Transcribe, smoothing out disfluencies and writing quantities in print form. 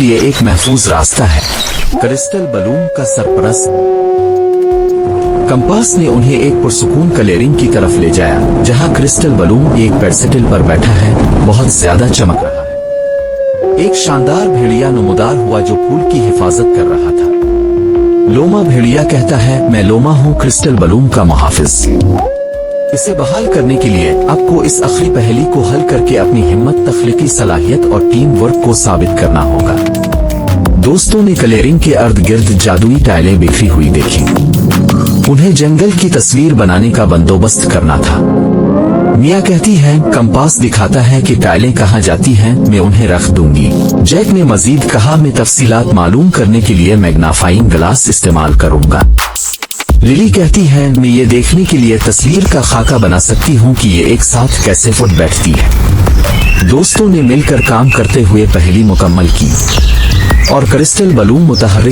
ये एक महफूज रास्ता है। क्रिस्टल बलून का सरपरस्त कंपास ने उन्हें एक पुरसुकून क्लियरिंग की तरफ ले जाया, जहां क्रिस्टल बलून एक पेडस्टल पर बैठा है, बहुत ज्यादा चमक रहा है। एक शानदार भेड़िया नमूदार हुआ जो फूल की हिफाजत कर रहा था। लोमा भेड़िया कहता है, मैं लोमा हूँ, क्रिस्टल बलून का मुहाफिज। इसे बहाल करने के लिए आपको इस आखिरी पहेली को हल करके अपनी हिम्मत, तख्लीकी सलाहियत और टीम वर्क को साबित करना होगा। दोस्तों ने क्लियरिंग के अर्द गिर्द जादुई टाइलें बिखरी हुई देखी। उन्हें जंगल की तस्वीर बनाने का बंदोबस्त करना था। मिया कहती है, कंपास दिखाता है कि टाइलें कहाँ जाती हैं, मैं उन्हें रख दूंगी। जैक ने मजीद कहा, मैं तफसीलात मालूम करने के लिए मैग्नाफाइंग ग्लास इस्तेमाल करूंगा। लिली कहती है, मैं ये देखने के लिए तस्वीर का खाका बना सकती हूँ कि ये एक साथ कैसे फुट बैठती है। दोस्तों ने मिलकर काम करते हुए पहेली मुकम्मल की और क्रिस्टल बलून मुतहर्रिक